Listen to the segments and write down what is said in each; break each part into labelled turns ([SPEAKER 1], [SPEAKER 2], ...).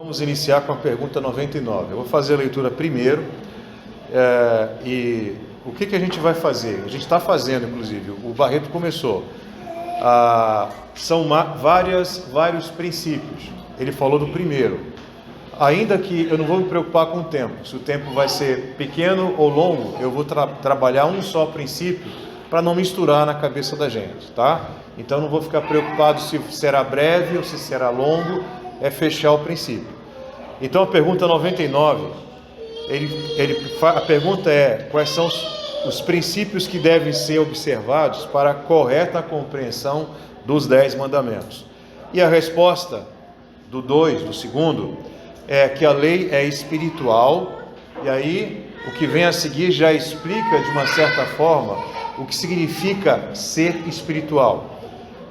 [SPEAKER 1] Vamos iniciar com a pergunta 99. Eu vou fazer a leitura primeiro e o que a gente vai fazer? A gente está fazendo, inclusive, o Barreto começou. São vários princípios. Ele falou do primeiro. Ainda que eu não vou me preocupar com o tempo, se o tempo vai ser pequeno ou longo, eu vou trabalhar um só princípio para não misturar na cabeça da gente, tá? Então não vou ficar preocupado se será breve ou se será longo, é fechar o princípio. Então a pergunta 99, a pergunta é: quais são os princípios que devem ser observados para a correta compreensão dos 10 mandamentos? E a resposta do segundo, é que a lei é espiritual, e aí o que vem a seguir já explica de uma certa forma o que significa ser espiritual.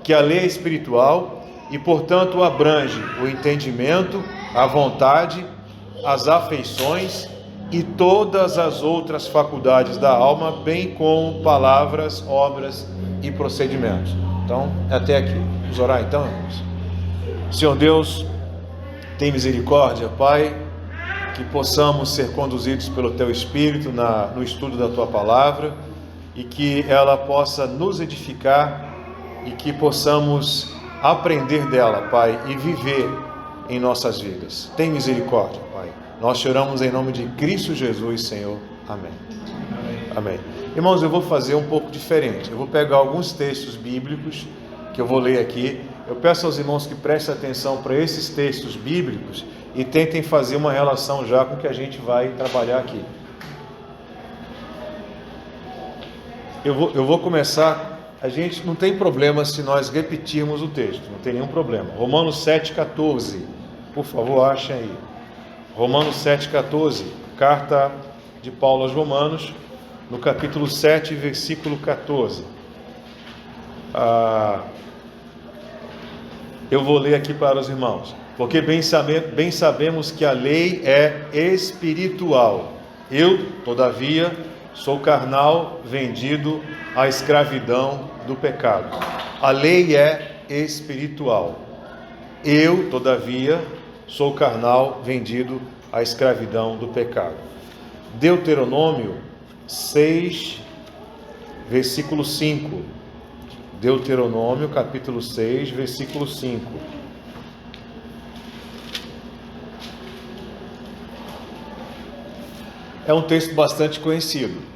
[SPEAKER 1] Que a lei é espiritual e, portanto, abrange o entendimento, a vontade, as afeições e todas as outras faculdades da alma, bem como palavras, obras e procedimentos. Então, até aqui. Vamos orar então, irmãos? Senhor Deus, tem misericórdia, Pai, que possamos ser conduzidos pelo Teu Espírito no estudo da Tua Palavra e que ela possa nos edificar e que possamos aprender dela, Pai, e viver em nossas vidas. Tem misericórdia, Pai. Nós choramos em nome de Cristo Jesus, Senhor. Amém. Amém. Irmãos, eu vou fazer um pouco diferente. Eu vou pegar alguns textos bíblicos que eu vou ler aqui. Eu peço aos irmãos que prestem atenção para esses textos bíblicos e tentem fazer uma relação já com o que a gente vai trabalhar aqui. Eu vou começar. A gente não tem problema se nós repetirmos o texto, não tem nenhum problema. Romanos 7,14, por favor, achem aí. Romanos 7,14, carta de Paulo aos Romanos, no capítulo 7, versículo 14. Eu vou ler aqui para os irmãos. Porque bem sabemos que a lei é espiritual. Eu, todavia, sou carnal, vendido à escravidão do pecado. A lei é espiritual. Eu, todavia, sou carnal, vendido à escravidão do pecado. Deuteronômio 6, versículo 5. Deuteronômio, capítulo 6, versículo 5. É um texto bastante conhecido.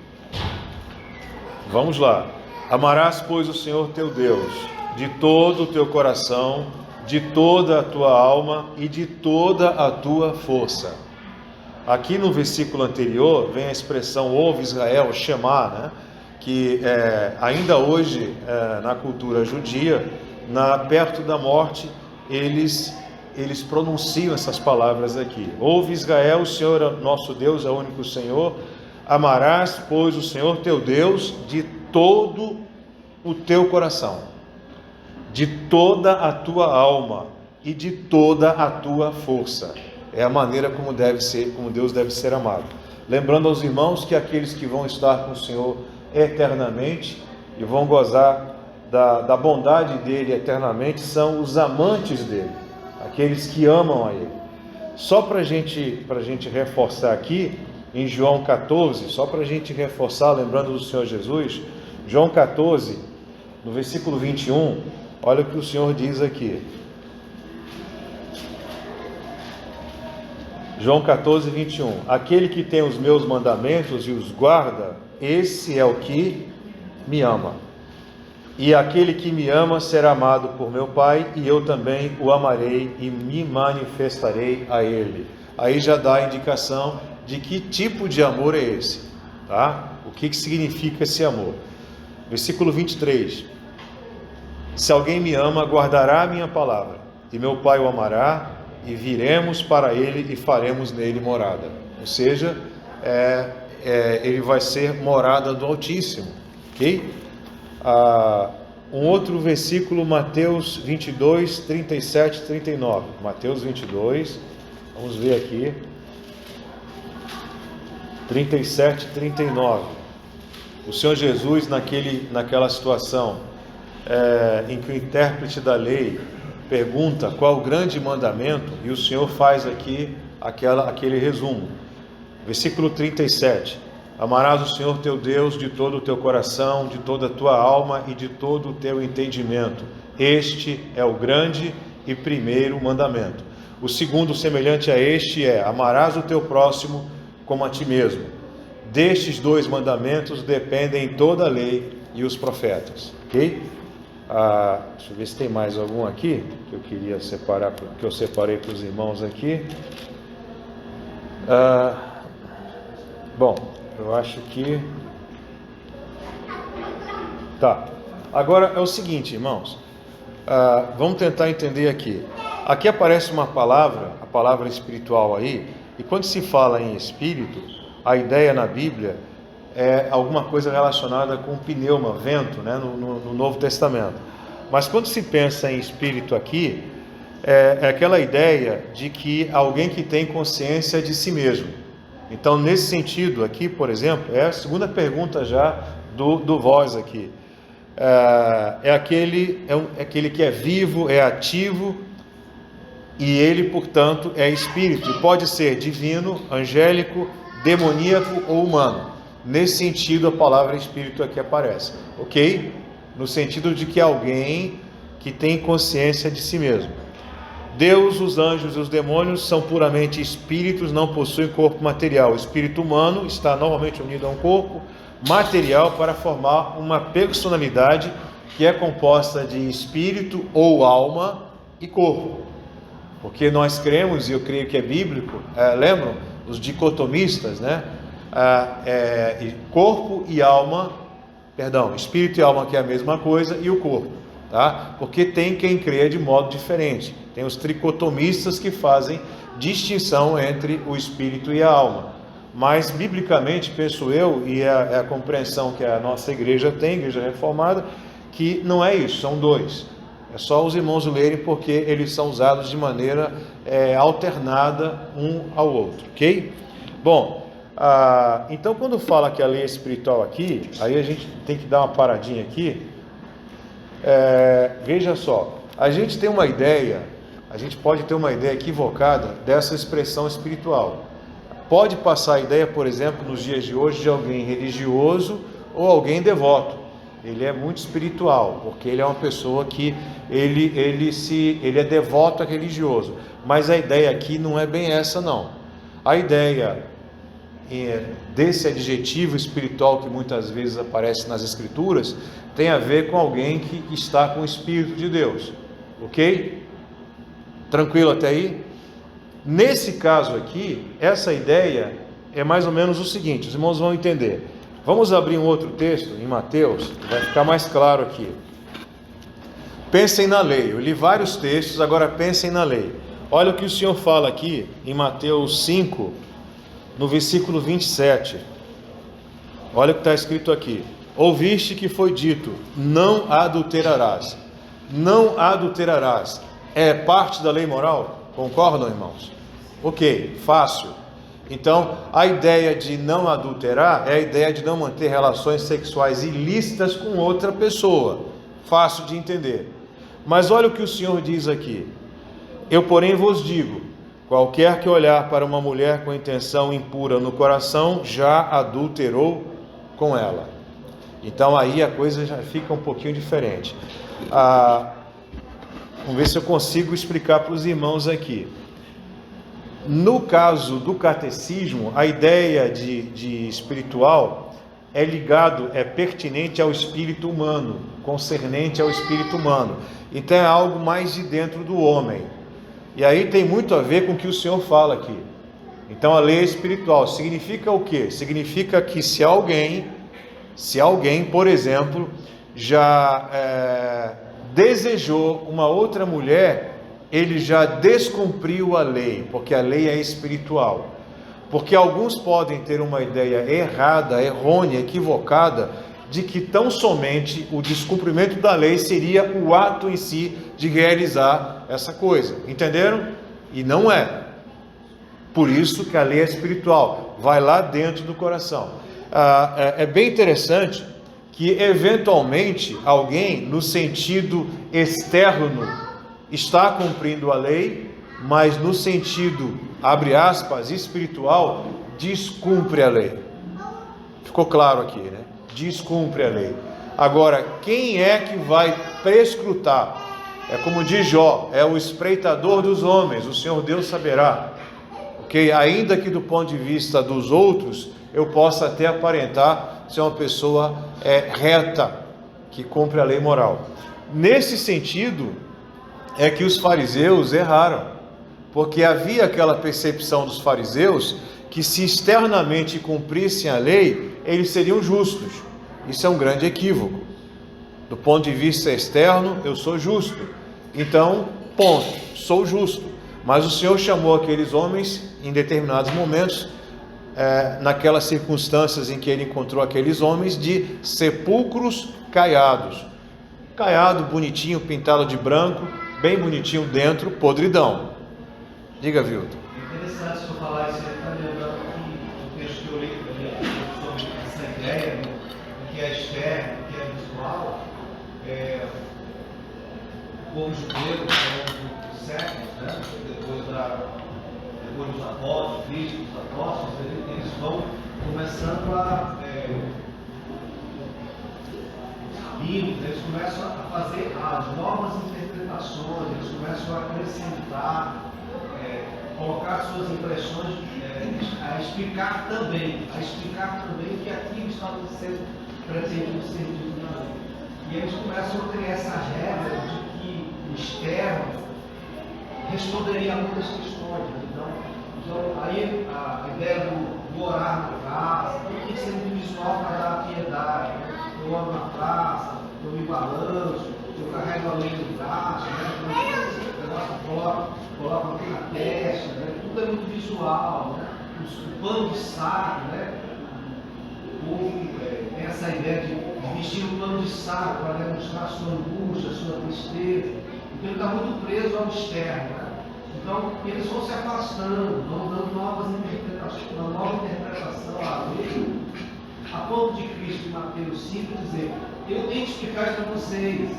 [SPEAKER 1] Vamos lá. Amarás, pois, o Senhor teu Deus de todo o teu coração, de toda a tua alma e de toda a tua força. Aqui no versículo anterior vem a expressão ouve Israel, Shema, né? Que ainda hoje na cultura judia, perto da morte, eles pronunciam essas palavras aqui. Ouve Israel, o Senhor nosso Deus é o único Senhor. Amarás, pois, o Senhor teu Deus de todo o teu coração, de toda a tua alma e de toda a tua força. É a maneira como Deus deve ser amado. Lembrando aos irmãos que aqueles que vão estar com o Senhor eternamente e vão gozar da bondade dele eternamente são os amantes dele, aqueles que amam a ele. Só para a gente reforçar aqui, em João 14, só para a gente reforçar, lembrando do Senhor Jesus, João 14, no versículo 21, olha o que o Senhor diz aqui. João 14, 21. Aquele que tem os meus mandamentos e os guarda, esse é o que me ama. E aquele que me ama será amado por meu Pai, e eu também o amarei e me manifestarei a ele. Aí já dá a indicação de que tipo de amor é esse, tá? O que significa esse amor? Versículo 23. Se alguém me ama, guardará a minha palavra, e meu Pai o amará, e viremos para ele e faremos nele morada. Ou seja, ele vai ser morada do Altíssimo, ok? Um outro versículo, Mateus 22, 37 e 39. Mateus 22, vamos ver aqui. 37 e 39. O Senhor Jesus, naquela situação em que o intérprete da lei pergunta qual o grande mandamento, e o Senhor faz aqui aquele resumo. Versículo 37. Amarás o Senhor teu Deus de todo o teu coração, de toda a tua alma e de todo o teu entendimento. Este é o grande e primeiro mandamento. O segundo, semelhante a este, é: amarás o teu próximo como a ti mesmo. Destes dois mandamentos dependem toda a lei e os profetas. Ok? Deixa eu ver se tem mais algum aqui que eu queria separar, que eu separei para os irmãos aqui. Bom, eu acho que tá. Agora é o seguinte, irmãos, vamos tentar entender aqui. Aqui aparece uma palavra, a palavra espiritual aí, e quando se fala em espírito, a ideia na Bíblia é alguma coisa relacionada com pneuma, vento, né, no Novo Testamento. Mas quando se pensa em espírito aqui, é aquela ideia de que alguém que tem consciência de si mesmo. Então, nesse sentido aqui, por exemplo, é a segunda pergunta já do Voz aqui. É aquele que é vivo, é ativo, e ele, portanto, é espírito. E pode ser divino, angélico, demoníaco ou humano. Nesse sentido, a palavra espírito aqui aparece. Ok? No sentido de que alguém que tem consciência de si mesmo. Deus, os anjos e os demônios são puramente espíritos, não possuem corpo material. O espírito humano está normalmente unido a um corpo material para formar uma personalidade que é composta de espírito ou alma e corpo. Porque nós cremos, e eu creio que é bíblico, lembram? Os dicotomistas, né? Corpo e alma, espírito e alma, que é a mesma coisa, e o corpo, tá? Porque tem quem crê de modo diferente. Tem os tricotomistas que fazem distinção entre o espírito e a alma. Mas, biblicamente, penso eu, e é a compreensão que a nossa igreja tem, igreja reformada, que não é isso, são dois. É só os irmãos lerem, porque eles são usados de maneira alternada um ao outro, ok? Bom, então quando fala que a lei é espiritual aqui, aí a gente tem que dar uma paradinha aqui. Veja só, a gente tem uma ideia, a gente pode ter uma ideia equivocada dessa expressão espiritual. Pode passar a ideia, por exemplo, nos dias de hoje, de alguém religioso ou alguém devoto. Ele é muito espiritual, porque ele é uma pessoa que ele é devoto a religioso. Mas a ideia aqui não é bem essa, não. A ideia desse adjetivo espiritual que muitas vezes aparece nas Escrituras tem a ver com alguém que está com o Espírito de Deus. Ok? Tranquilo até aí? Nesse caso aqui, essa ideia é mais ou menos o seguinte, os irmãos vão entender. Vamos abrir um outro texto em Mateus, vai ficar mais claro aqui. Pensem na lei. Eu li vários textos, agora pensem na lei. Olha o que o Senhor fala aqui em Mateus 5, no versículo 27. Olha o que está escrito aqui. Ouviste que foi dito, não adulterarás. Não adulterarás. É parte da lei moral? Concordam, irmãos? Ok, fácil. Então, a ideia de não adulterar é a ideia de não manter relações sexuais ilícitas com outra pessoa. Fácil de entender. Mas olha o que o Senhor diz aqui. Eu, porém, vos digo, qualquer que olhar para uma mulher com intenção impura no coração, já adulterou com ela. Então, aí a coisa já fica um pouquinho diferente. Vamos ver se eu consigo explicar para os irmãos aqui. No caso do catecismo, a ideia de espiritual é pertinente ao espírito humano, concernente ao espírito humano. Então é algo mais de dentro do homem. E aí tem muito a ver com o que o Senhor fala aqui. Então a lei espiritual significa o quê? Significa que se alguém, por exemplo, já desejou uma outra mulher, ele já descumpriu a lei, porque a lei é espiritual. Porque alguns podem ter uma ideia errada, errônea, equivocada, de que tão somente o descumprimento da lei seria o ato em si de realizar essa coisa. Entenderam? E não é. Por isso que a lei é espiritual, vai lá dentro do coração. É bem interessante que eventualmente alguém, no sentido externo, está cumprindo a lei, mas no sentido, abre aspas, espiritual, descumpre a lei. Ficou claro aqui, né? Descumpre a lei. Agora, quem é que vai prescrutar? É como diz Jó, é o espreitador dos homens, o Senhor Deus saberá. Ok? Ainda que do ponto de vista dos outros, eu possa até aparentar ser uma pessoa reta, que cumpre a lei moral. Nesse sentido, é que os fariseus erraram, porque havia aquela percepção dos fariseus que se externamente cumprissem a lei, eles seriam justos. Isso é um grande equívoco. Do ponto de vista externo, eu sou justo. Então, ponto, sou justo. Mas o Senhor chamou aqueles homens, em determinados momentos, naquelas circunstâncias em que ele encontrou aqueles homens, de sepulcros caiados. Caiado, bonitinho, pintado de branco, bem bonitinho dentro, podridão. Diga, Vilton.
[SPEAKER 2] É interessante se eu falar isso aí, está lembrando que o texto que eu li sobre essa ideia do que é externo, do que é visual, o povo judeu, ao longo dos séculos, né, depois dos apóstolos, Cristo, dos apóstolos, eles vão começando a eles começam a fazer as novas interpretações, eles começam a acrescentar, colocar suas impressões, a explicar também que aquilo estava sendo presente sentido na lei. E eles começam a criar essa regra de que o externo responderia a muitas questões. Então aí a ideia do orar na praça, tem que ser muito visual para dar a piedade. Eu oro na praça, eu me balanço, eu carrego a lei no braço, coloco aqui na testa, né? Tudo é muito visual, né? O pano de saco, né? O povo tem essa ideia de vestir um pano de saco para demonstrar a sua angústia, a sua tristeza. Então ele está muito preso ao externo, né? Então eles vão se afastando, vão dando novas interpretações, uma nova interpretação à lei, a ponto de Cristo em Mateus 5 dizer: eu tenho que explicar isso para vocês,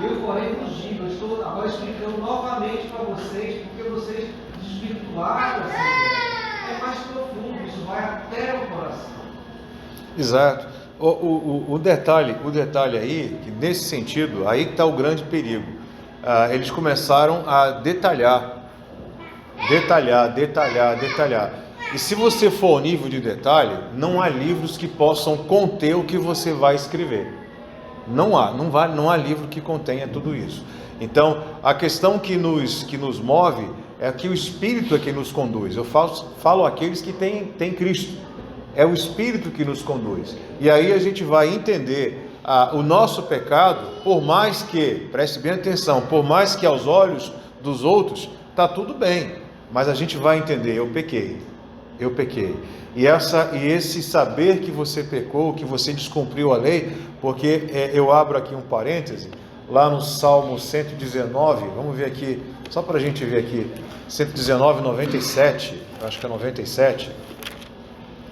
[SPEAKER 2] eu porém vos digo, eu estou agora explicando novamente para vocês, porque vocês desvirtuaram essa ideia. É mais profundo, isso vai até o coração.
[SPEAKER 1] Exato. O detalhe aí, que nesse sentido, aí está o grande perigo. Eles começaram a detalhar. E se você for ao nível de detalhe, não há livros que possam conter o que você vai escrever. Não há livro que contenha tudo isso. Então, a questão que nos move é que o Espírito é que nos conduz. Eu falo aqueles que têm Cristo. É o Espírito que nos conduz. E aí a gente vai entender o nosso pecado, por mais que, preste bem atenção, por mais que aos olhos dos outros está tudo bem, mas a gente vai entender: eu pequei. E esse saber que você pecou, que você descumpriu a lei, porque eu abro aqui um parêntese, lá no Salmo 119, vamos ver aqui, só para a gente ver aqui, 119, 97, acho que é 97,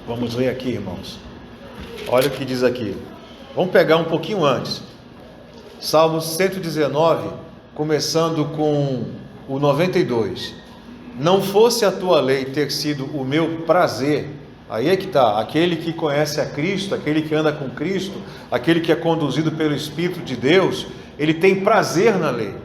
[SPEAKER 1] vamos ler aqui, irmãos, olha o que diz aqui, vamos pegar um pouquinho antes, Salmo 119, começando com o 92, não fosse a tua lei ter sido o meu prazer, aí é que está, aquele que conhece a Cristo, aquele que anda com Cristo, aquele que é conduzido pelo Espírito de Deus, ele tem prazer na lei,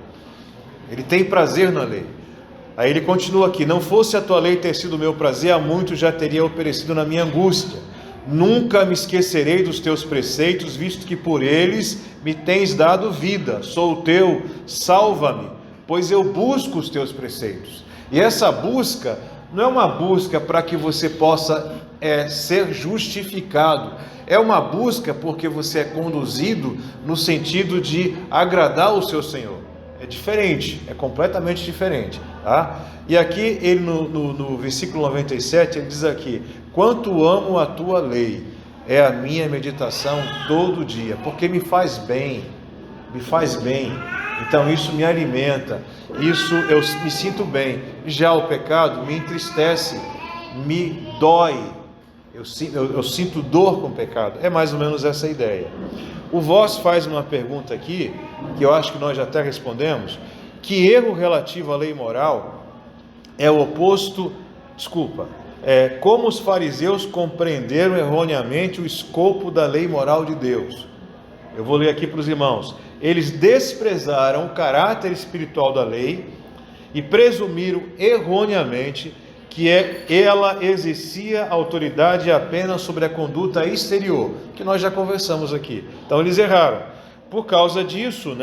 [SPEAKER 1] aí ele continua aqui, não fosse a tua lei ter sido o meu prazer, há muito já teria eu perecido na minha angústia, nunca me esquecerei dos teus preceitos, visto que por eles me tens dado vida, sou o teu, salva-me, pois eu busco os teus preceitos. E essa busca não é uma busca para que você possa ser justificado, é uma busca porque você é conduzido no sentido de agradar o seu Senhor. É diferente, é completamente diferente, tá? E aqui ele no versículo 97 ele diz aqui: quanto amo a tua lei, é a minha meditação todo dia, porque me faz bem, então isso me alimenta, isso eu me sinto bem. Já o pecado me entristece, me dói, eu sinto dor com o pecado. É mais ou menos essa ideia. O Voss faz uma pergunta aqui, que eu acho que nós já até respondemos, que erro relativo à lei moral é o oposto, como os fariseus compreenderam erroneamente o escopo da lei moral de Deus. Eu vou ler aqui para os irmãos. Eles desprezaram o caráter espiritual da lei e presumiram erroneamente que ela exercia autoridade apenas sobre a conduta exterior, que nós já conversamos aqui. Então eles erraram. Por causa disso,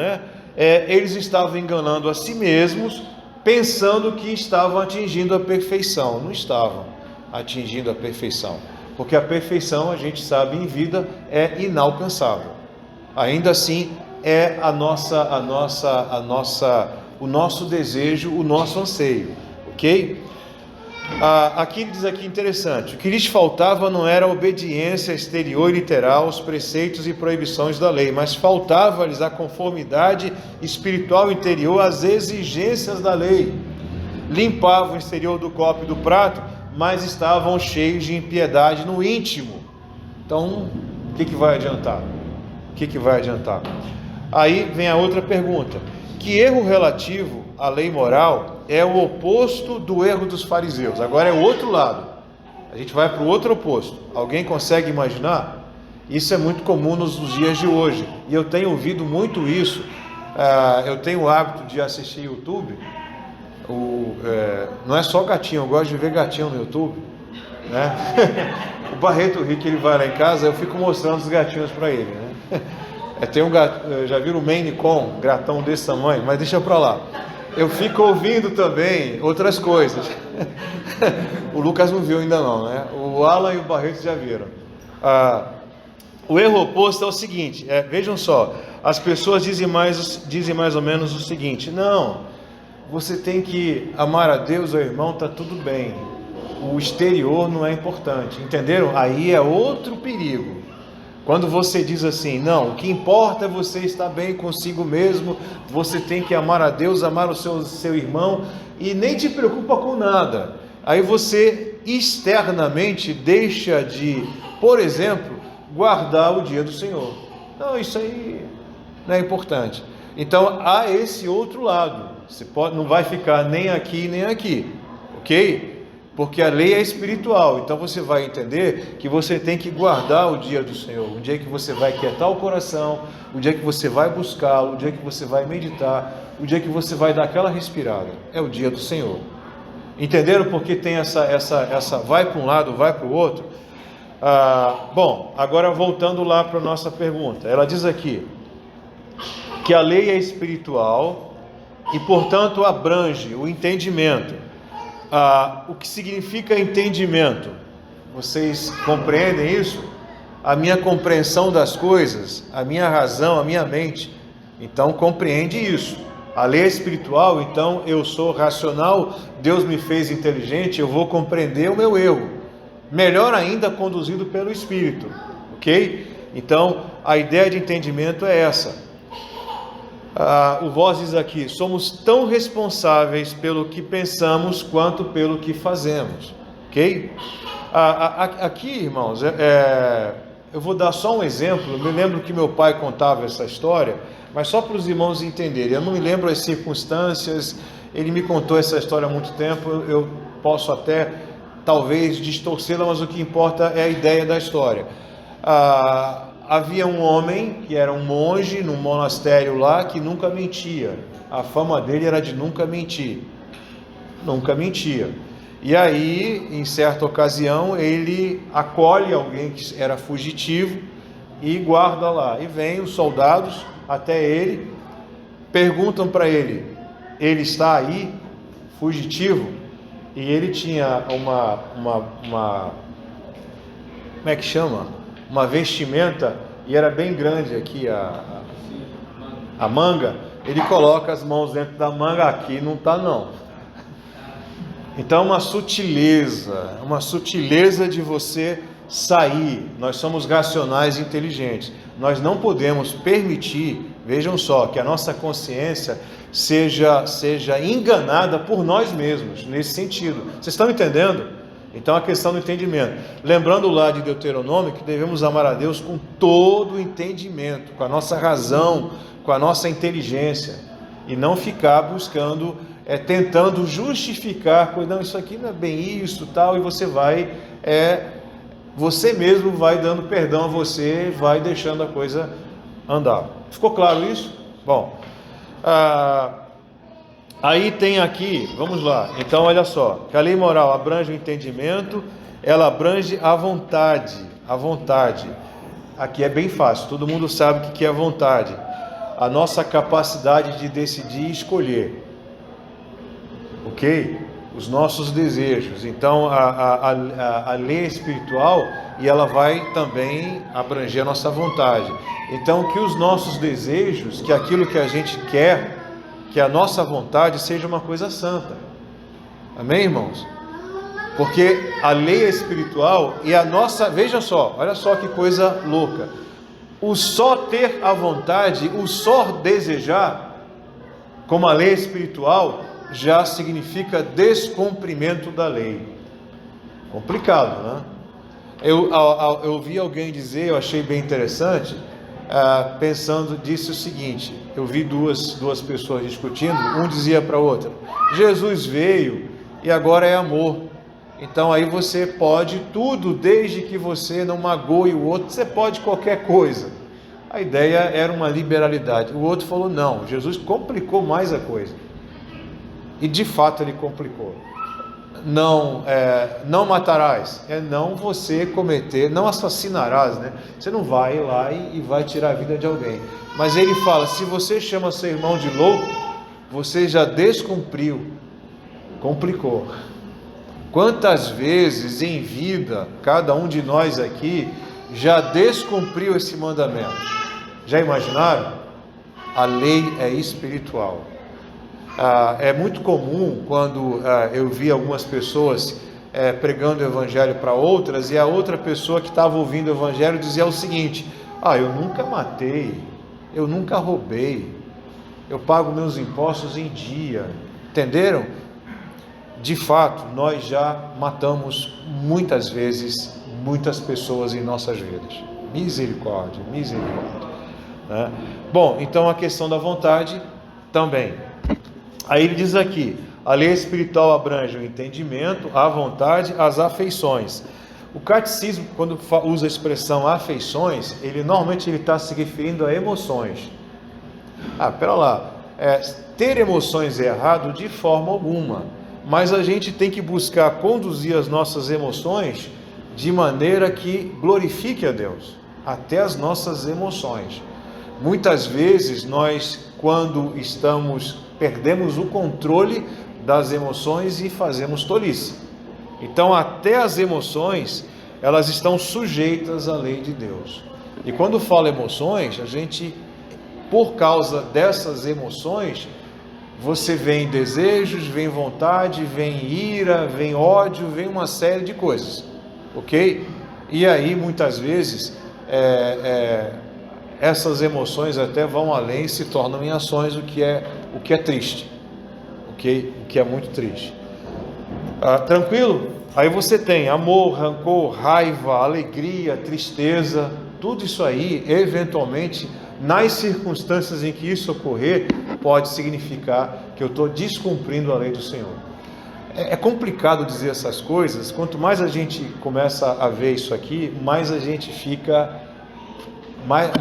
[SPEAKER 1] eles estavam enganando a si mesmos, pensando que estavam atingindo a perfeição. Não estavam atingindo a perfeição, porque a perfeição, a gente sabe, em vida é inalcançável. Ainda assim, é o nosso desejo, o nosso anseio, ok? Aqui diz aqui interessante, o que lhes faltava não era a obediência exterior e literal aos preceitos e proibições da lei, mas faltava-lhes a conformidade espiritual interior às exigências da lei. Limpavam o exterior do copo e do prato, mas estavam cheios de impiedade no íntimo. Então, o que vai adiantar? O que vai adiantar? Aí vem a outra pergunta. Que erro relativo à lei moral é o oposto do erro dos fariseus? Agora é o outro lado. A gente vai para o outro oposto. Alguém consegue imaginar? Isso é muito comum nos dias de hoje. E eu tenho ouvido muito isso. Eu tenho o hábito de assistir YouTube. Não é só gatinho, eu gosto de ver gatinho no YouTube, né? O Barreto Rick, ele vai lá em casa, eu fico mostrando os gatinhos para ele, né? Tem um gato, já viram o Maine Coon, gatão desse tamanho, mas deixa para lá. Eu fico ouvindo também outras coisas. O Lucas não viu ainda não, né? O Alan e o Barreto já viram. O erro oposto é o seguinte, vejam só, as pessoas dizem mais ou menos o seguinte: não, você tem que amar a Deus, ao irmão, está tudo bem. O exterior não é importante. Entenderam? Aí é outro perigo. Quando você diz assim, não, o que importa é você estar bem consigo mesmo, você tem que amar a Deus, amar o seu irmão, e nem te preocupa com nada. Aí você externamente deixa de, por exemplo, guardar o dia do Senhor. Não, isso aí não é importante. Então há esse outro lado. Você não vai ficar nem aqui nem aqui, ok? Porque a lei é espiritual, então você vai entender que você tem que guardar o dia do Senhor, o dia que você vai quietar o coração, o dia que você vai buscá-lo, o dia que você vai meditar, o dia que você vai dar aquela respirada, é o dia do Senhor. Entenderam porque tem essa vai para um lado, vai para o outro? Bom, agora voltando lá para a nossa pergunta, ela diz aqui que a lei é espiritual e, portanto, abrange o entendimento. O que significa entendimento? Vocês compreendem isso? A minha compreensão das coisas, a minha razão, a minha mente, então compreende isso. A lei é espiritual, então eu sou racional, Deus me fez inteligente, eu vou compreender o meu erro. Melhor ainda, conduzido pelo Espírito, ok? Então, a ideia de entendimento é essa. O Voz diz aqui, somos tão responsáveis pelo que pensamos quanto pelo que fazemos, ok? Aqui, irmãos, eu vou dar só um exemplo. Eu me lembro que meu pai contava essa história, mas só para os irmãos entenderem. Eu não me lembro as circunstâncias, ele me contou essa história há muito tempo, eu posso até, talvez, distorcê-la, mas o que importa é a ideia da história. Havia um homem que era um monge num monastério lá que nunca mentia. A fama dele era de nunca mentir. Nunca mentia. E aí, em certa ocasião, ele acolhe alguém que era fugitivo e guarda lá. E vem os soldados até ele, perguntam para ele, ele está aí, fugitivo? E ele tinha como é que chama? Uma vestimenta, e era bem grande aqui a manga. Ele coloca as mãos dentro da manga, aqui não está não. Então uma sutileza de você sair. Nós somos racionais e inteligentes, nós não podemos permitir, vejam só, que a nossa consciência seja enganada por nós mesmos, nesse sentido. Vocês estão entendendo? Então a questão do entendimento, lembrando lá de Deuteronômio, que devemos amar a Deus com todo o entendimento, com a nossa razão, com a nossa inteligência. e não ficar buscando, tentando justificar, não, isso aqui não é bem isso, tal, e você vai, você mesmo vai dando perdão a você, vai deixando a coisa andar. Ficou claro isso? Bom, aí tem aqui, vamos lá, então olha só, que a lei moral abrange o entendimento, ela abrange a vontade, aqui é bem fácil, todo mundo sabe o que é a vontade, a nossa capacidade de decidir e escolher, ok? Os nossos desejos. Então a lei espiritual, e ela vai também abranger a nossa vontade. Então que os nossos desejos, que aquilo que a gente quer, que a nossa vontade seja uma coisa santa. Amém, irmãos? Porque a lei é espiritual e a nossa, veja só, olha só que coisa louca. O só ter a vontade, o só desejar, como a lei é espiritual, já significa descumprimento da lei. Complicado, né? Eu vi alguém dizer, eu achei bem interessante, disse o seguinte, eu vi duas pessoas discutindo, um dizia para a outra, Jesus veio e agora é amor, então aí você pode tudo, desde que você não magoe o outro, você pode qualquer coisa. A ideia era uma liberalidade. O outro falou, não, Jesus complicou mais a coisa. E de fato ele complicou. Não matarás, não você cometer, não assassinarás, né? Você não vai lá e vai tirar a vida de alguém. Mas ele fala, se você chama seu irmão de louco, você já descumpriu, complicou. Quantas vezes em vida, cada um de nós aqui, já descumpriu esse mandamento? Já imaginaram? A lei é espiritual. É muito comum quando eu vi algumas pessoas pregando o evangelho para outras, e a outra pessoa que estava ouvindo o evangelho dizia o seguinte, eu nunca matei, eu nunca roubei, eu pago meus impostos em dia. Entenderam? De fato, nós já matamos muitas vezes muitas pessoas em nossas vidas. Misericórdia, né? Bom, então a questão da vontade também. Aí ele diz aqui, a lei espiritual abrange o entendimento, a vontade, as afeições. O catecismo, quando usa a expressão afeições, normalmente ele está se referindo a emoções. Pera lá, ter emoções é errado de forma alguma, mas a gente tem que buscar conduzir as nossas emoções de maneira que glorifique a Deus, até as nossas emoções. Muitas vezes nós, quando perdemos o controle das emoções e fazemos tolice. Então até as emoções, elas estão sujeitas à lei de Deus. E quando fala emoções, a gente, por causa dessas emoções, você vem desejos, vem vontade, vem ira, vem ódio, vem uma série de coisas, ok? E aí muitas vezes essas emoções até vão além e se tornam em ações, o que é triste, ok? O que é muito triste. Tranquilo? Aí você tem amor, rancor, raiva, alegria, tristeza, tudo isso aí, eventualmente, nas circunstâncias em que isso ocorrer, pode significar que eu estou descumprindo a lei do Senhor. É complicado dizer essas coisas, quanto mais a gente começa a ver isso aqui, mais a gente fica,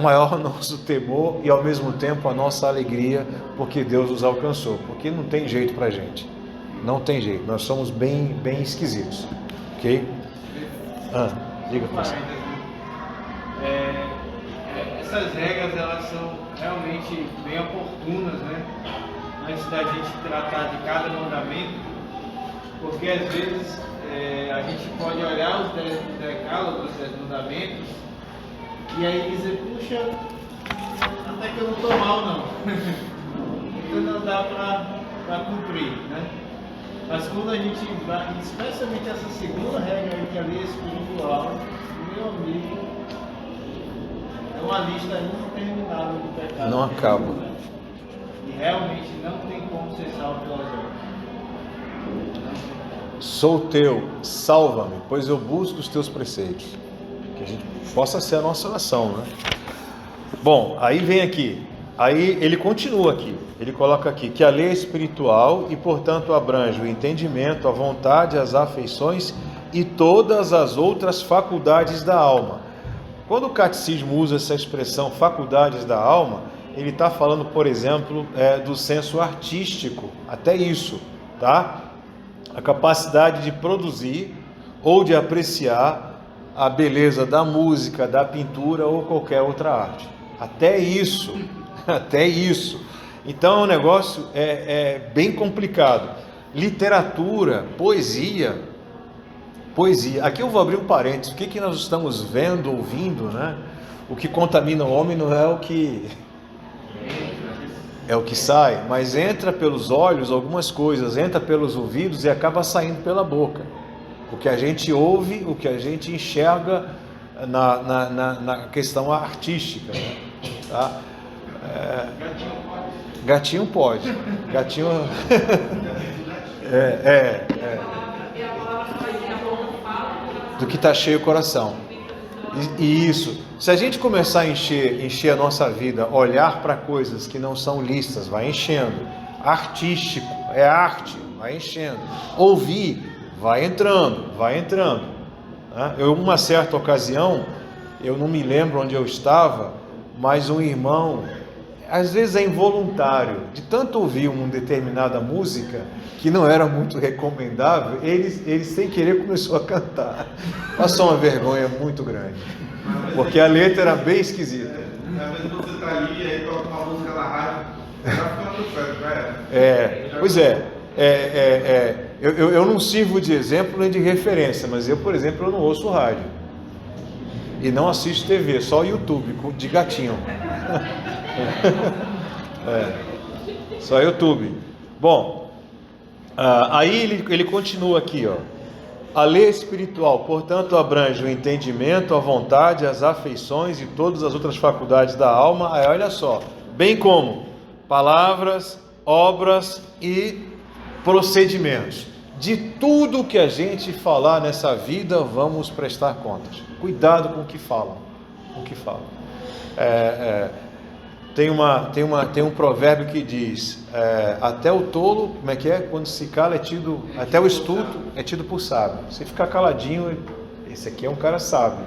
[SPEAKER 1] maior o nosso temor e ao mesmo tempo a nossa alegria, porque Deus nos alcançou, porque não tem jeito para a gente, não tem jeito, nós somos bem esquisitos, ok? Diga, pastor.
[SPEAKER 3] Essas regras, elas são realmente bem oportunas, né? Antes da gente tratar de cada mandamento, porque às vezes a gente pode olhar os 10 decálogos, os 10 mandamentos, e aí dizer, puxa, até que eu não estou mal não, então não dá para cumprir, né? Mas quando a gente vai, especialmente essa segunda regra aí, que é a lei espiritual, meu amigo, é uma lista interminável de pecados.
[SPEAKER 1] Não acaba.
[SPEAKER 3] E realmente não tem como ser salvo pelas obras.
[SPEAKER 1] Sou teu, salva-me, pois eu busco os teus preceitos. Que a gente possa ser a nossa oração, né? Bom, aí vem aqui, Aí ele continua aqui, ele coloca aqui que a lei é espiritual e, portanto, abrange o entendimento, a vontade, as afeições e todas as outras faculdades da alma. Quando o catecismo usa essa expressão faculdades da alma, ele está falando, por exemplo, do senso artístico, até isso, tá? A capacidade de produzir ou de apreciar a beleza da música, da pintura ou qualquer outra arte. Até isso. Até isso. Então o negócio é bem complicado. Literatura, poesia. Aqui eu vou abrir um parênteses. O que nós estamos vendo, ouvindo, né? O que contamina o homem não é o que sai, mas entra pelos olhos algumas coisas, entra pelos ouvidos e acaba saindo pela boca. O que a gente ouve, o que a gente enxerga na questão artística, né? Tá? Gatinho pode. Gatinho. Do que está cheio o coração. E isso. Se a gente começar a encher a nossa vida, olhar para coisas que não são listas, vai enchendo. Artístico, é arte, vai enchendo. Ouvir, vai entrando. Eu, uma certa ocasião, eu não me lembro onde eu estava, mas um irmão, às vezes é involuntário, de tanto ouvir uma determinada música que não era muito recomendável, ele sem querer começou a cantar. Passou uma vergonha muito grande, porque a letra era bem esquisita.
[SPEAKER 4] Às vezes você está ali e aí toca uma música na rádio, já fica tudo certo, já era.
[SPEAKER 1] Pois é. Eu não sirvo de exemplo nem de referência, mas eu, por exemplo, eu não ouço rádio. E não assisto TV, só YouTube, de gatinho. Só YouTube. Bom, aí ele continua aqui, ó. A lei espiritual, portanto, abrange o entendimento, a vontade, as afeições e todas as outras faculdades da alma. Aí olha só, bem como palavras, obras e procedimentos. De tudo que a gente falar nessa vida, vamos prestar contas. Cuidado com o que falam. Tem um provérbio que diz: até o tolo, como é que é? Quando se cala é tido, até o estulto é tido por sábio. Se ficar caladinho, esse aqui é um cara sábio,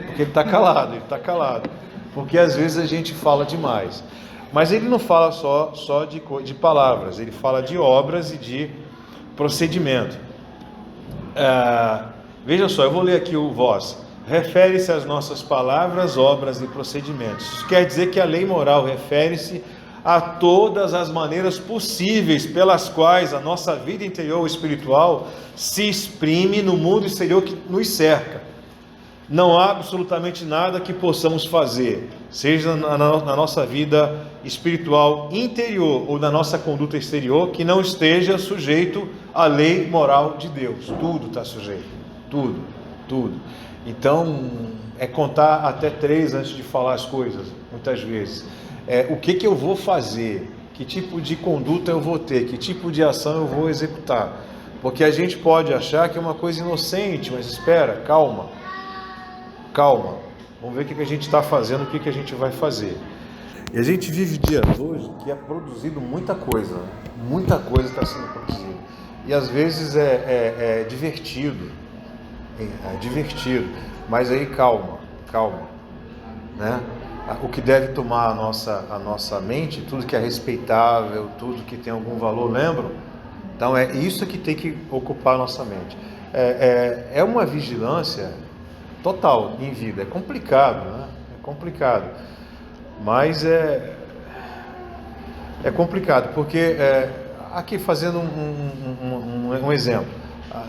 [SPEAKER 1] porque ele está calado. Porque às vezes a gente fala demais. Mas ele não fala só de palavras, ele fala de obras e de procedimento. Veja só, eu vou ler aqui o voz. Refere-se às nossas palavras, obras e procedimentos. Isso quer dizer que a lei moral refere-se a todas as maneiras possíveis pelas quais a nossa vida interior ou espiritual se exprime no mundo exterior que nos cerca. Não há absolutamente nada que possamos fazer, seja na nossa vida espiritual interior ou na nossa conduta exterior, que não esteja sujeito à lei moral de Deus. Tudo está sujeito, tudo. Então, é contar até 3 antes de falar as coisas, muitas vezes. O que eu vou fazer? Que tipo de conduta eu vou ter? Que tipo de ação eu vou executar? Porque a gente pode achar que é uma coisa inocente, mas espera, calma. Vamos ver o que a gente está fazendo, o que a gente vai fazer. E a gente vive dias hoje que é produzido muita coisa está sendo produzida. E às vezes é divertido. Mas aí calma, né? O que deve tomar a nossa mente, tudo que é respeitável, tudo que tem algum valor, lembram? Então é isso que tem que ocupar a nossa mente. É uma vigilância total em vida. É complicado, né? É complicado, mas é complicado porque aqui fazendo um exemplo.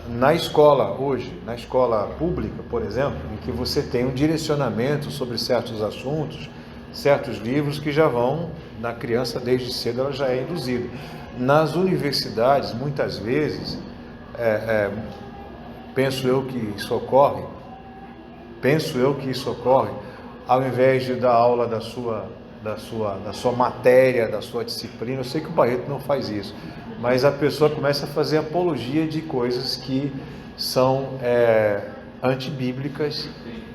[SPEAKER 1] Na escola hoje, na escola pública, por exemplo, em que você tem um direcionamento sobre certos assuntos, certos livros que já vão, na criança desde cedo ela já é induzida. Nas universidades, muitas vezes, penso eu que isso ocorre, ao invés de dar aula da sua matéria, da sua disciplina. Eu sei que o Barreto não faz isso, mas a pessoa começa a fazer apologia de coisas que são antibíblicas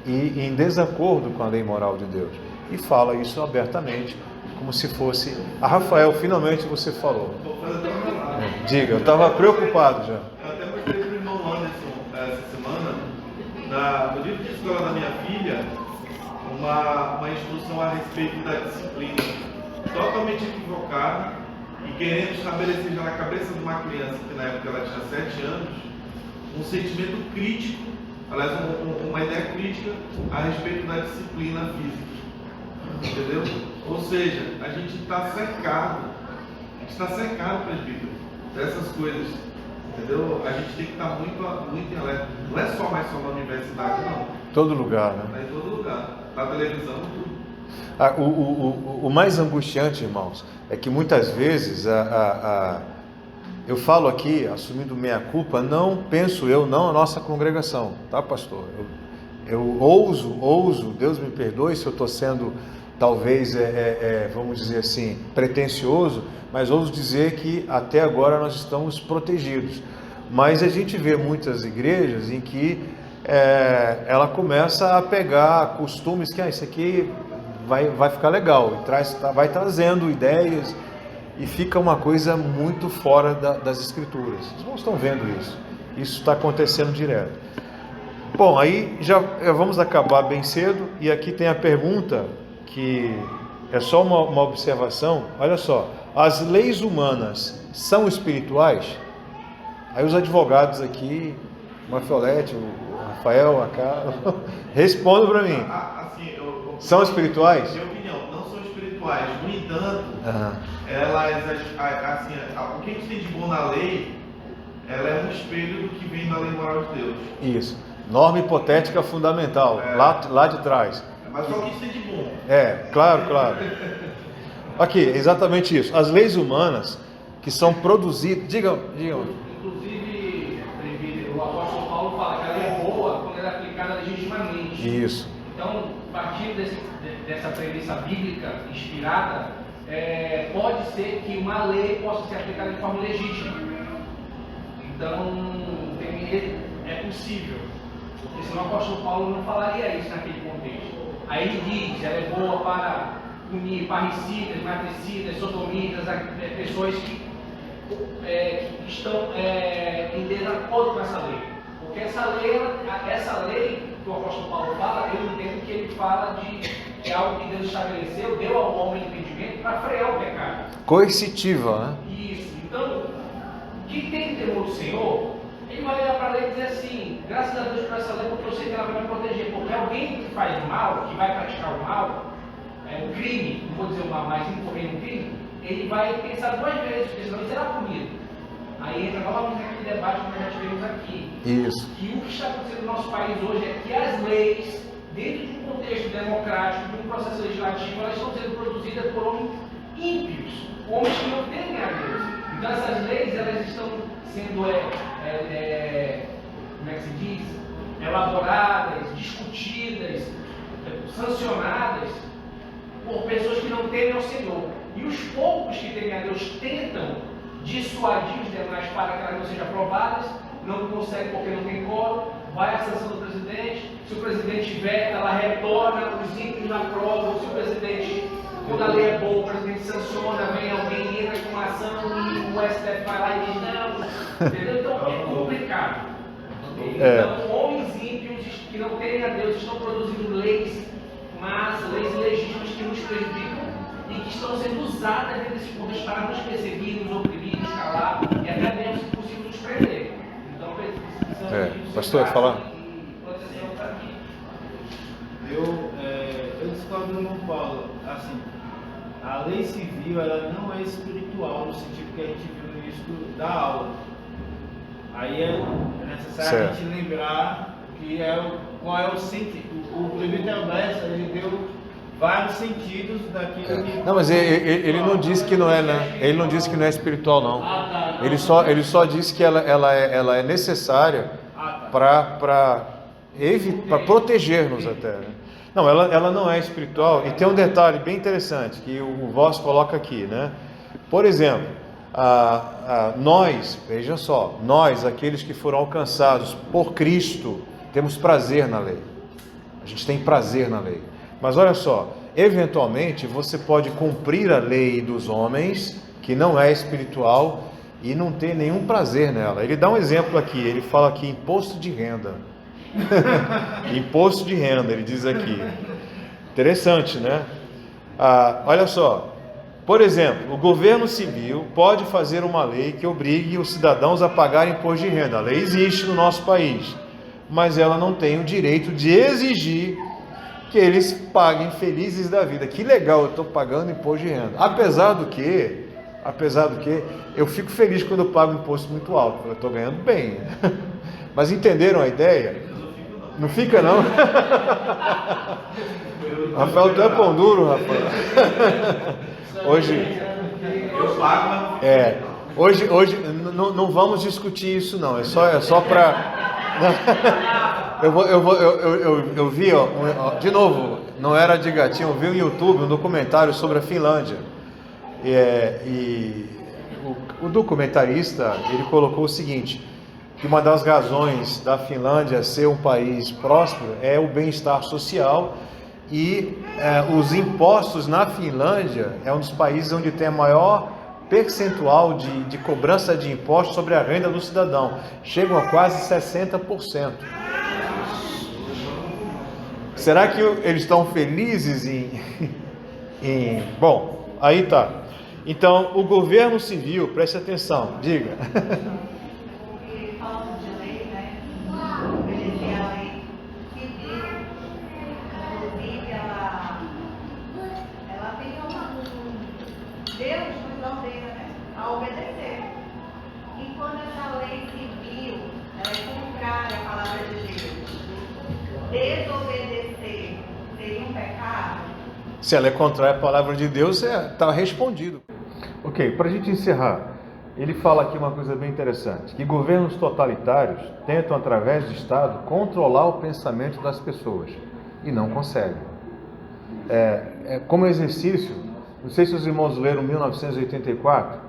[SPEAKER 1] e em desacordo com a lei moral de Deus. E fala isso abertamente como se fosse... Rafael, finalmente você falou.
[SPEAKER 4] Vou fazer até o meu lado.
[SPEAKER 1] Diga, eu estava preocupado já.
[SPEAKER 4] Eu até mostrei para o irmão Anderson essa semana, no livro de escola da minha filha, uma instrução a respeito da disciplina, totalmente equivocada e querendo estabelecer já na cabeça de uma criança, que na época ela tinha 7 anos, um sentimento crítico, aliás, uma ideia crítica a respeito da disciplina física. Entendeu? Ou seja, a gente está cercado, presbítero, dessas coisas. Entendeu? A gente tem que estar muito alerta. Não é só mais na universidade, não.
[SPEAKER 1] Todo lugar, né?
[SPEAKER 4] É em todo lugar. Na televisão, tudo.
[SPEAKER 1] O mais angustiante, irmãos, é que muitas vezes eu falo aqui, assumindo minha culpa, não penso eu, não a nossa congregação, tá, pastor? Eu ouso, Deus me perdoe se eu estou sendo, talvez, vamos dizer assim, pretensioso, mas ouso dizer que até agora nós estamos protegidos. Mas a gente vê muitas igrejas em que ela começa a pegar costumes que isso aqui vai ficar legal, e vai trazendo ideias, e fica uma coisa muito fora das escrituras. Vocês não estão vendo isso. Isso está acontecendo direto. Bom, aí já vamos acabar bem cedo, e aqui tem a pergunta, que é só uma observação. Olha só, as leis humanas são espirituais? Aí os advogados aqui, o Marfiolete, o Rafael, a Carla, respondam para mim.
[SPEAKER 4] Assim,
[SPEAKER 1] São espirituais?
[SPEAKER 4] Minha opinião, não são espirituais. No entanto, elas, assim, o que a gente tem de bom na lei, ela é um espelho do que vem na lei moral de Deus.
[SPEAKER 1] Isso. Norma hipotética fundamental, lá de trás.
[SPEAKER 4] Mas só o que a gente tem de bom.
[SPEAKER 1] Claro. Aqui, exatamente isso. As leis humanas que são produzidas... Digam.
[SPEAKER 2] Inclusive, o apóstolo Paulo fala que ela é boa quando ela é aplicada legitimamente.
[SPEAKER 1] Isso.
[SPEAKER 2] Então, partindo dessa premissa bíblica inspirada, pode ser que uma lei possa ser aplicada de forma legítima. Então, é possível. Porque senão o apóstolo Paulo não falaria isso naquele contexto. Aí ele diz, ela é boa para punir parricidas, matricidas, sodomitas, pessoas que estão em desacordo com essa lei. Porque essa lei que o apóstolo Paulo fala, eu entendo que ele fala de algo que Deus estabeleceu, deu ao homem entendimento para frear o pecado.
[SPEAKER 1] Coercitiva, né?
[SPEAKER 2] Isso. Então, quem tem temor do Senhor, ele vai olhar para a lei e dizer assim, graças a Deus por essa lei, porque eu sei que ela vai me proteger. Porque alguém que faz o mal, que vai praticar o mal, um crime, não vou dizer o mal, mas incorrer no crime, ele vai pensar 2 vezes, porque senão ele será punido. Aí entra novamente aquele debate que nós já tivemos aqui.
[SPEAKER 1] Isso.
[SPEAKER 2] Que o que está acontecendo no nosso país hoje é que as leis, dentro de um contexto democrático, de um processo legislativo, elas estão sendo produzidas por homens ímpios, homens que não temem a Deus. Então essas leis, elas estão sendo, como é que se diz? Elaboradas, discutidas, sancionadas por pessoas que não temem ao Senhor. E os poucos que temem a Deus tentam dissuadir os demais para que elas não sejam aprovadas, não conseguem porque não tem quórum, vai à sanção do presidente, se o presidente veta, ela retorna, os ímpios aprovam, se o presidente, quando a lei é boa, o presidente sanciona, vem alguém, entra com uma ação e o STF vai lá e diz não, entendeu? Então é complicado. Então homens ímpios que não temem a Deus estão produzindo leis, mas leis legítimas que nos prejudicam e que estão sendo usadas dentro desse contexto para nos perseguir, nos oprimir, nos calar e até mesmo, se possível, nos prender. Então, precisamos
[SPEAKER 1] pastor, vai falar?
[SPEAKER 2] proteção para mim.
[SPEAKER 3] Eu discordo do irmão Paulo. Assim, a lei civil ela não é espiritual no sentido que a gente viu no início da aula. Aí é necessário a gente lembrar que qual é o sentido. O presbítero Bessa, ele deu vários sentidos daquilo que...
[SPEAKER 1] Não, mas ele não disse que não é, né? Ele não disse que não é espiritual, não. Ele só disse que ela é necessária para proteger-nos até, né? Não, ela não é espiritual. E tem um detalhe bem interessante que o Voss coloca aqui, né? Por exemplo, nós, veja só, nós, aqueles que foram alcançados por Cristo, temos prazer na lei. A gente tem prazer na lei. Mas olha só, eventualmente você pode cumprir a lei dos homens, que não é espiritual, e não ter nenhum prazer nela. Ele dá um exemplo aqui, ele fala aqui imposto de renda. Imposto de renda, ele diz aqui. Interessante, né? Olha só, por exemplo, o governo civil pode fazer uma lei que obrigue os cidadãos a pagar imposto de renda. A lei existe no nosso país, mas ela não tem o direito de exigir que eles paguem felizes da vida. Que legal, eu estou pagando imposto de renda. Apesar do que, eu fico feliz quando eu pago um imposto muito alto, eu estou ganhando bem. Mas entenderam a ideia? Não fica não? Rafael, tu é pão duro, Rafael. Hoje, hoje não vamos discutir isso não, é só para... Eu vi, de novo, não era de gatinho, eu vi no YouTube um documentário sobre a Finlândia. O documentarista, ele colocou o seguinte, que uma das razões da Finlândia ser um país próspero é o bem-estar social e os impostos na Finlândia é um dos países onde tem a maior percentual de cobrança de impostos sobre a renda do cidadão. Chegam a quase 60%. Será que eles estão felizes em... Bom, aí tá. Então, o governo civil, preste atenção, diga.
[SPEAKER 5] Falando de lei, né? Obedecer a lei civil, inclusive ela tem Deus nos ordena, né? A obedecer. E quando essa lei civil ela é contrária à palavra de Deus, desobedecer seria um pecado?
[SPEAKER 1] Se ela é contrária à palavra de Deus, está respondido. Ok, para a gente encerrar, ele fala aqui uma coisa bem interessante, que governos totalitários tentam, através do Estado, controlar o pensamento das pessoas e não conseguem. Como exercício, não sei se os irmãos leram 1984,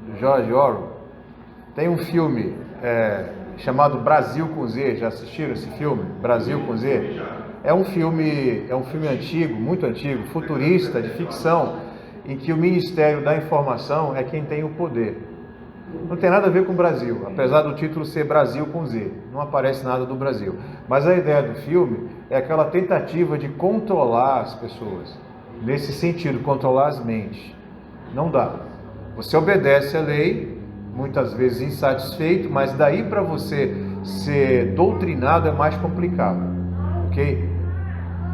[SPEAKER 1] de George Orwell, tem um filme chamado Brasil com Z, já assistiram esse filme? Brasil com Z? É um filme antigo, muito antigo, futurista, de ficção, em que o Ministério da Informação é quem tem o poder. Não tem nada a ver com o Brasil, apesar do título ser Brasil com Z, não aparece nada do Brasil. Mas a ideia do filme é aquela tentativa de controlar as pessoas, nesse sentido, controlar as mentes. Não dá. Você obedece a lei, muitas vezes insatisfeito, mas daí para você ser doutrinado é mais complicado, ok?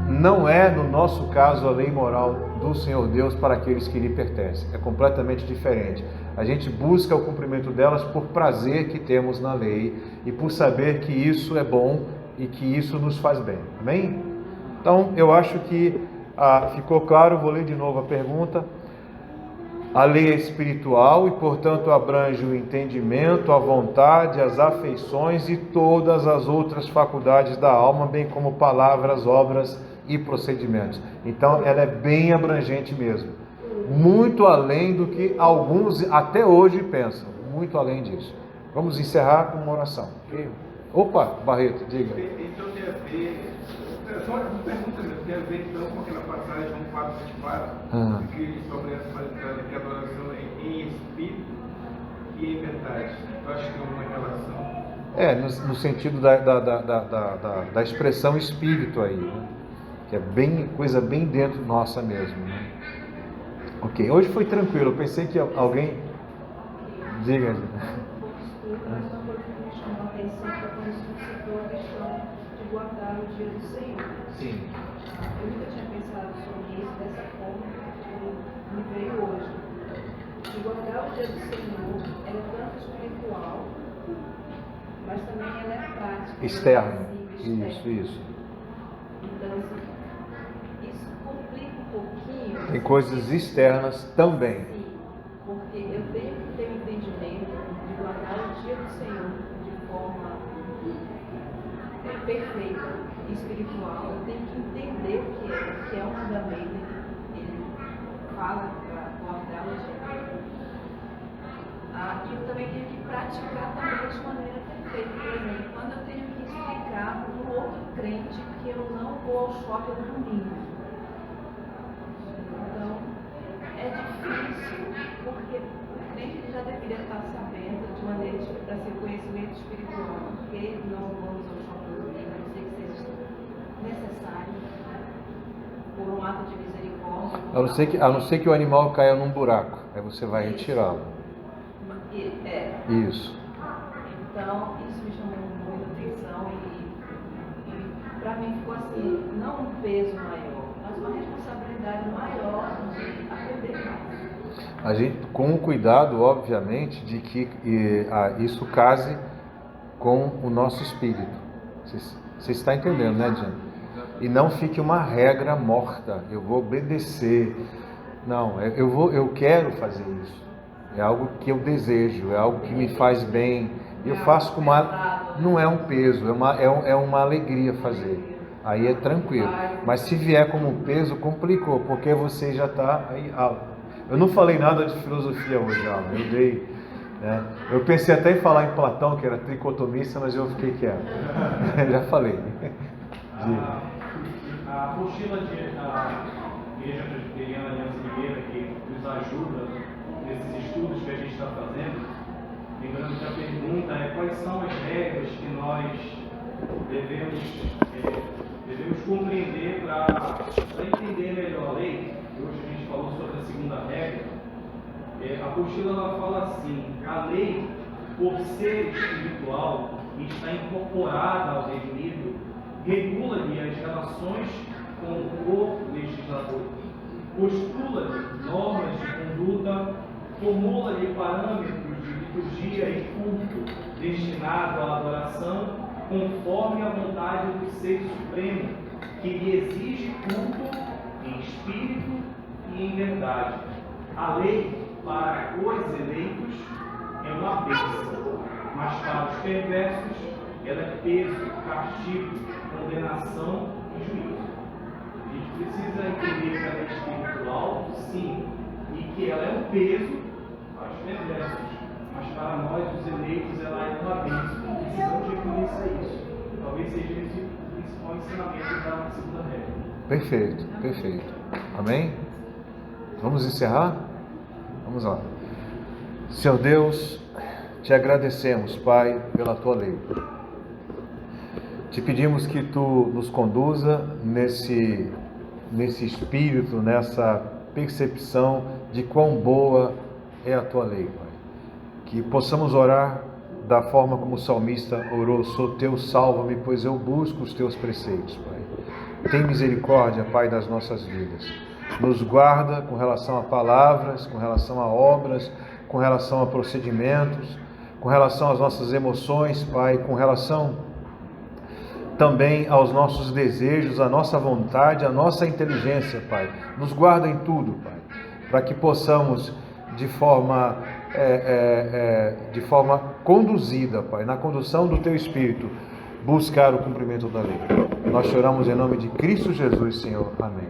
[SPEAKER 1] Não é, no nosso caso, a lei moral do Senhor Deus para aqueles que lhe pertencem. É completamente diferente. A gente busca o cumprimento delas por prazer que temos na lei e por saber que isso é bom e que isso nos faz bem. Amém? Então, eu acho que ficou claro. Vou ler de novo a pergunta. A lei é espiritual e, portanto, abrange o entendimento, a vontade, as afeições e todas as outras faculdades da alma, bem como palavras, obras e procedimentos. Então, ela é bem abrangente mesmo. Muito além do que alguns até hoje pensam. Muito além disso. Vamos encerrar com uma oração. Opa, Barreto, diga.
[SPEAKER 6] Então tem a ver, só uma pergunta mesmo, tem a ver então com aquela passagem João 4:24, que sobre essa qualidade de adoração em espírito e em verdade. Eu acho que tem uma relação.
[SPEAKER 1] No sentido da expressão espírito aí, né? Que é coisa bem dentro nossa mesmo, né? Ok, hoje foi tranquilo, eu pensei que alguém... Diga.
[SPEAKER 7] Guardar o dia do Senhor.
[SPEAKER 1] Sim.
[SPEAKER 7] Eu nunca tinha pensado sobre isso dessa forma que me veio hoje. De guardar o dia do Senhor, ela é tanto espiritual, mas também ela é prática.
[SPEAKER 1] Externa.
[SPEAKER 7] Isso.
[SPEAKER 5] Então, isso complica um pouquinho.
[SPEAKER 1] Tem coisas externas também.
[SPEAKER 5] Sim, porque eu tenho que ter um entendimento de guardar o dia do Senhor de forma perfeita, espiritual. Eu tenho que entender o que é um mandamento. Ele fala para guardar o dia. E eu também tenho que praticar também de maneira perfeita. Por exemplo, quando eu tenho que explicar para um outro crente que eu não vou ao shopping no domingo.
[SPEAKER 7] o crente ele já deveria estar sabendo de maneira para ser conhecimento espiritual, porque não vamos ao shopping, a não ser que seja necessário, por um ato de misericórdia.
[SPEAKER 1] A não ser que o animal caia num buraco, aí você vai retirá-lo. Isso.
[SPEAKER 7] Então, isso me chamou muita atenção e para mim ficou assim, não um peso maior, mas uma responsabilidade maior de aprender mais.
[SPEAKER 1] A gente, com o cuidado, obviamente, de que isso case com o nosso espírito. Você está entendendo, né, Diana? E não fique uma regra morta. Eu vou obedecer. Não, eu quero fazer isso. É algo que eu desejo, é algo que me faz bem. Eu faço com uma... Não é um peso, é uma alegria fazer. Aí é tranquilo. Mas se vier como um peso, complicou, porque você já está aí... Eu não falei nada de filosofia hoje, Alan. Eu dei... Né? Eu pensei até em falar em Platão, que era tricotomista, mas eu fiquei quieto. Já falei.
[SPEAKER 8] A apostila da Igreja Presbiteriana Aliança Mineira, que nos ajuda nesses estudos que a gente está fazendo, lembrando que a pergunta é quais são as regras que nós devemos compreender para entender melhor a lei. Hoje a gente falou sobre a segunda regra. A apostila ela fala assim: a lei, por ser espiritual e está incorporada ao redimido, regula-lhe as relações com o legislador, postula-lhe normas de conduta, formula-lhe parâmetros de liturgia e culto destinado à adoração, conforme a vontade do Ser Supremo, que lhe exige culto em espírito e em verdade. A lei, para os eleitos, é uma bênção, mas para os perversos, ela é peso, castigo, condenação e juízo. A gente precisa entender que ela é espiritual, sim, e que ela é um peso para os perversos, mas para nós, os eleitos, ela é uma bênção. Precisamos reconhecer isso. Talvez seja esse o principal ensinamento da segunda regra.
[SPEAKER 1] Perfeito, perfeito. Amém? Vamos encerrar? Vamos lá. Senhor Deus, te agradecemos, Pai, pela tua lei. Te pedimos que tu nos conduza nesse espírito, nessa percepção de quão boa é a tua lei, Pai. Que possamos orar da forma como o salmista orou: sou teu, salva-me, pois eu busco os teus preceitos, Pai. Tem misericórdia, Pai, das nossas vidas. Nos guarda com relação a palavras, com relação a obras, com relação a procedimentos, com relação às nossas emoções, Pai, com relação também aos nossos desejos, à nossa vontade, à nossa inteligência, Pai. Nos guarda em tudo, Pai, para que possamos de forma conduzida, Pai, na condução do Teu Espírito, buscar o cumprimento da lei. Nós choramos em nome de Cristo Jesus, Senhor. Amém.